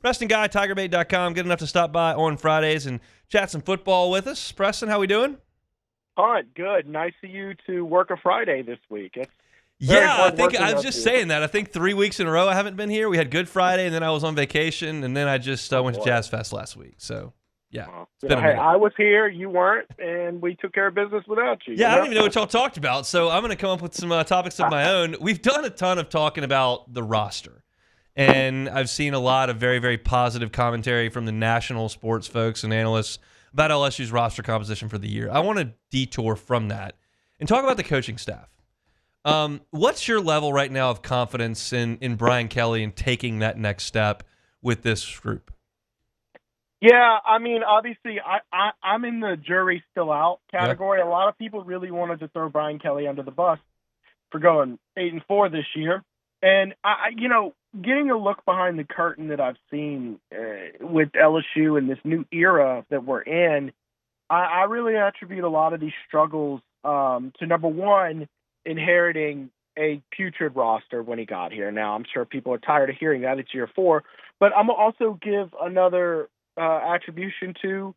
Preston Guy, TigerBait.com, good enough to stop by on Fridays and chat some football with us. Preston, how we doing? Hunt, good. Nice of you to work a Friday this week. It's very Yeah, hard working I was up just here. saying that. I think 3 weeks in a row I haven't been here. We had Good Friday, and then I was on vacation, and then I just went to boy. Jazz Fest last week. So, yeah, it's You been know, a hey, minute. I was here, you weren't, and we took care of business without you. Yeah, you I don't know? even know what y'all talked about, so I'm going to come up with some topics of my own. We've done a ton of talking about the roster, and I've seen a lot of very, very positive commentary from the national sports folks and analysts about LSU's roster composition for the year. I want to detour from that and talk about the coaching staff. What's your level right now of confidence in Brian Kelly and taking that next step with this group? Yeah, I mean, obviously, I'm in the jury still out category. Yeah. A lot of people really wanted to throw Brian Kelly under the bus for going 8-4 this year, and getting a look behind the curtain that I've seen with LSU and this new era that we're in, I really attribute a lot of these struggles to, number one, inheriting a putrid roster when he got here. Now, I'm sure people are tired of hearing that. It's year 4. But I'm going to also give another attribution to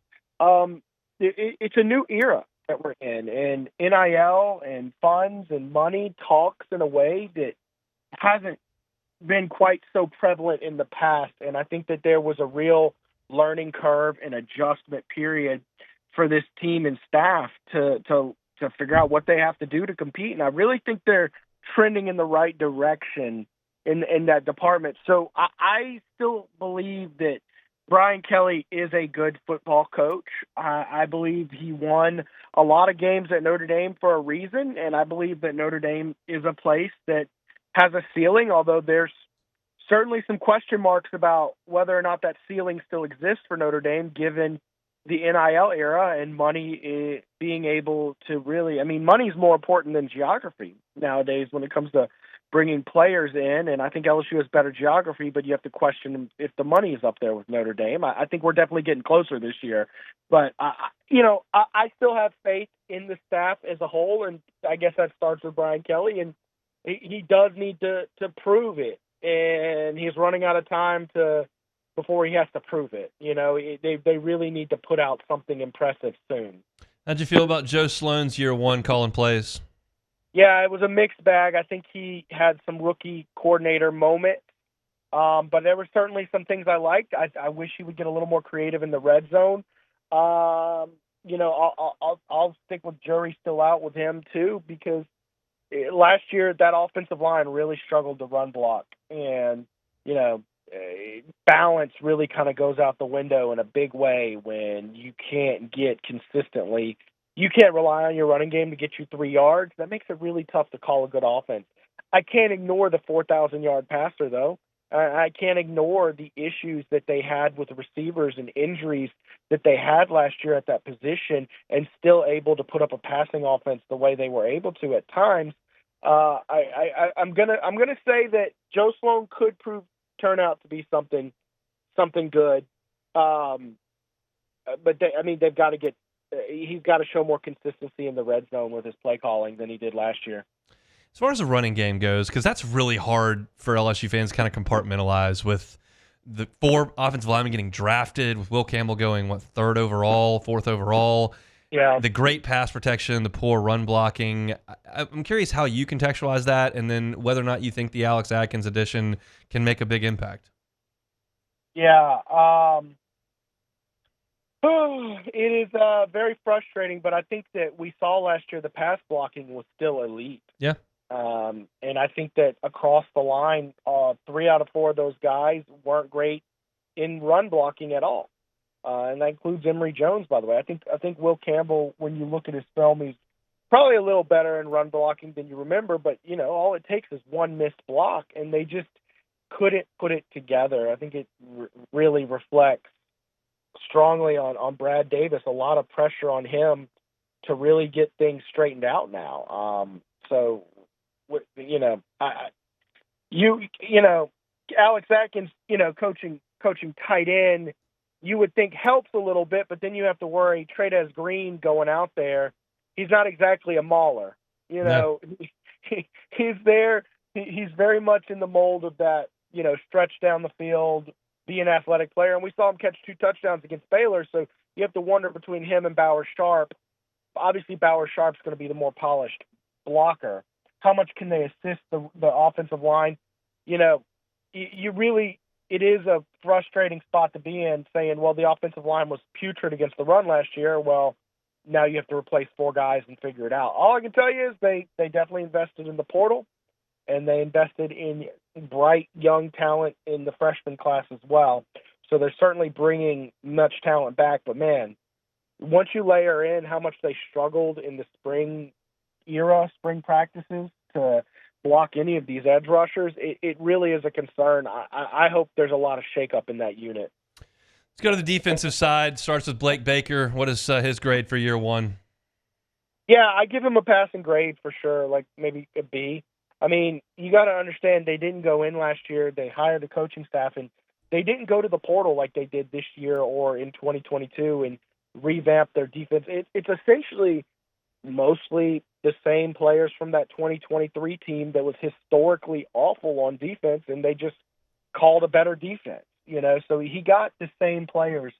it's a new era that we're in. And NIL and funds and money talks in a way that hasn't been quite so prevalent in the past. And I think that there was a real learning curve and adjustment period for this team and staff to figure out what they have to do to compete. And I really think they're trending in the right direction in that department. So I still believe that Brian Kelly is a good football coach. I believe he won a lot of games at Notre Dame for a reason, and I believe that Notre Dame is a place that has a ceiling, although there's certainly some question marks about whether or not that ceiling still exists for Notre Dame, given the NIL era and money being able to really, I mean, money is more important than geography nowadays when it comes to bringing players in. And I think LSU has better geography, but you have to question if the money is up there with Notre Dame. I think we're definitely getting closer this year, but I still have faith in the staff as a whole. And I guess that starts with Brian Kelly, and he does need to prove it. And he's running out of time before he has to prove it. You know, they really need to put out something impressive soon. How'd you feel about Joe Sloan's year 1 calling plays? Yeah, it was a mixed bag. I think he had some rookie coordinator moments, but there were certainly some things I liked. I wish he would get a little more creative in the red zone. I'll stick with jury still out with him too, because last year that offensive line really struggled to run block, and balance really kind of goes out the window in a big way when you can't get consistently. You can't rely on your running game to get you 3 yards. That makes it really tough to call a good offense. I can't ignore the 4,000-yard passer, though. I can't ignore the issues that they had with the receivers and injuries that they had last year at that position, and still able to put up a passing offense the way they were able to at times. I'm gonna say that Joe Sloan could turn out to be something good. But they've got to he's got to show more consistency in the red zone with his play calling than he did last year. As far as the running game goes, because that's really hard for LSU fans to kind of compartmentalize, with the 4 offensive linemen getting drafted, with Will Campbell going, 3rd overall, 4th overall. Yeah. The great pass protection, the poor run blocking. I'm curious how you contextualize that, and then whether or not you think the Alex Atkins addition can make a big impact. Yeah. It is very frustrating, but I think that we saw last year the pass blocking was still elite. Yeah. And I think that across the line, 3 out of 4 of those guys weren't great in run blocking at all. And that includes Emory Jones, by the way. I think Will Campbell, when you look at his film, he's probably a little better in run blocking than you remember, but, all it takes is one missed block, and they just couldn't put it together. I think it really reflects strongly on Brad Davis, a lot of pressure on him to really get things straightened out now. Alex Atkins, coaching tight end, you would think helps a little bit, but then you have to worry Trey'Dez Green going out there. He's not exactly a mauler. No. He's there. He's very much in the mold of that, stretch down the field, be an athletic player. And we saw him catch 2 touchdowns against Baylor, so you have to wonder between him and Bauer Sharp. Obviously, Bauer Sharp's going to be the more polished blocker. How much can they assist the offensive line? You know, you really, it is a frustrating spot to be in, saying, well, the offensive line was putrid against the run last year. Well, now you have to replace 4 guys and figure it out. All I can tell you is they definitely invested in the portal, and they invested in bright young talent in the freshman class as well. So they're certainly bringing much talent back. But, man, once you layer in how much they struggled in the spring practices to block any of these edge rushers, it really is a concern. I hope there's a lot of shakeup in that unit. Let's go to the defensive side. Starts with Blake Baker. What is his grade for year one? Yeah, I give him a passing grade for sure, like maybe a B. I mean, you got to understand they didn't go in last year. They hired the coaching staff, and they didn't go to the portal like they did this year or in 2022 and revamp their defense. It's essentially mostly the same players from that 2023 team that was historically awful on defense, and they just called a better defense, you know. So he got the same players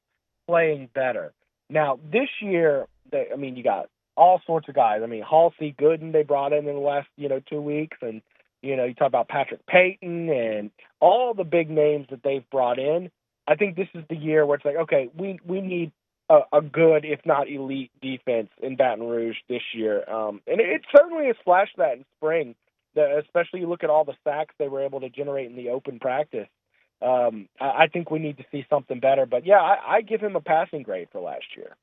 playing better. Now, this year, you got all sorts of guys. I mean, Halsey, Gooden, they brought in the last, 2 weeks. And, you talk about Patrick Payton and all the big names that they've brought in. I think this is the year where it's like, okay, we need a good, if not elite, defense in Baton Rouge this year. And it certainly has flashed that in spring, especially you look at all the sacks they were able to generate in the open practice. I think we need to see something better. But, yeah, I give him a passing grade for last year.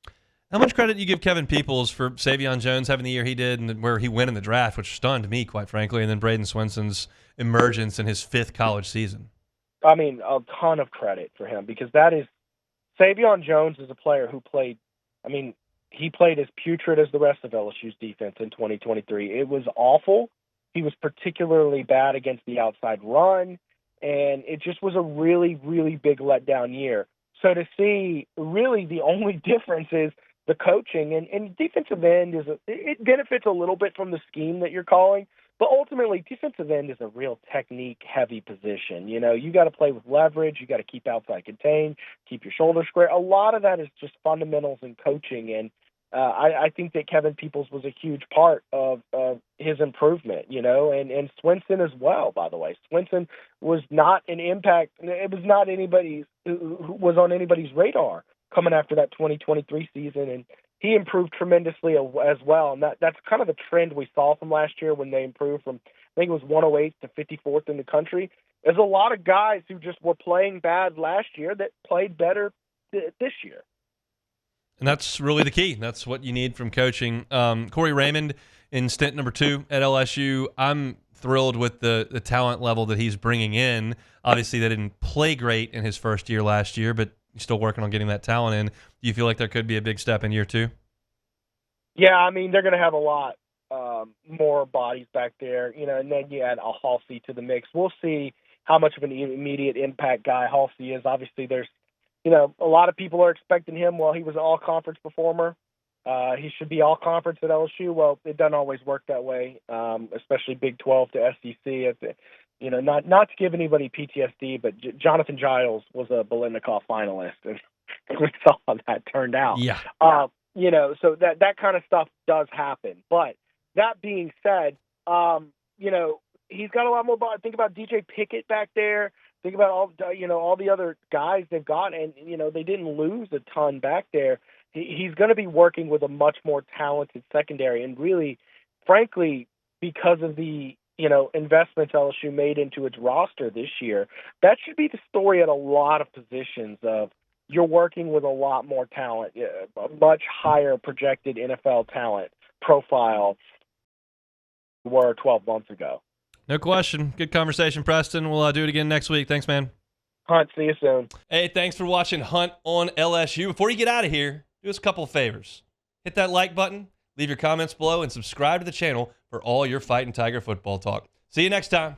How much credit do you give Kevin Peoples for Savion Jones having the year he did and where he went in the draft, which stunned me, quite frankly, and then Braden Swenson's emergence in his 5th college season? I mean, a ton of credit for him because that is – Savion Jones is a player who played – he played as putrid as the rest of LSU's defense in 2023. It was awful. He was particularly bad against the outside run, and it just was a really, really big letdown year. So to see really the only difference is – the coaching and defensive end it benefits a little bit from the scheme that you're calling, but ultimately defensive end is a real technique heavy position. You got to play with leverage. You got to keep outside contained, keep your shoulders square. A lot of that is just fundamentals in coaching. And I think that Kevin Peoples was a huge part of his improvement, and Swenson as well, by the way. Swenson was not an impact. It was not anybody who was on anybody's radar coming after that 2023 season, and he improved tremendously as well. And that's kind of the trend we saw from last year when they improved from, I think it was 108th to 54th in the country. There's a lot of guys who just were playing bad last year that played better this year. And that's really the key. That's what you need from coaching. Corey Raymond in stint number 2 at LSU, I'm thrilled with the talent level that he's bringing in. Obviously, they didn't play great in his first year last year, but you're still working on getting that talent in. Do you feel like there could be a big step in year 2? Yeah, they're going to have a lot more bodies back there, and then you add a Halsey to the mix. We'll see how much of an immediate impact guy Halsey is. Obviously, there's, a lot of people are expecting him. Well, he was an all-conference performer. He should be all-conference at LSU. Well, it doesn't always work that way, especially Big 12 to SEC. Not to give anybody PTSD, but Jonathan Giles was a Biletnikoff finalist, and we saw how that turned out. Yeah. So that kind of stuff does happen. But that being said, he's got a lot more ball. Think about DJ Pickett back there. Think about all the other guys they've got, and they didn't lose a ton back there. He's going to be working with a much more talented secondary, and really, frankly, because of the investments LSU made into its roster this year, that should be the story at a lot of positions of you're working with a lot more talent, a much higher projected NFL talent profile were 12 months ago. No question. Good conversation, Preston. We'll do it again next week. Thanks, man. Hunt, see you soon. Hey, thanks for watching Hunt on LSU. Before you get out of here, do us a couple of favors. Hit that like button, leave your comments below, and subscribe to the channel for all your Fighting Tiger football talk. See you next time.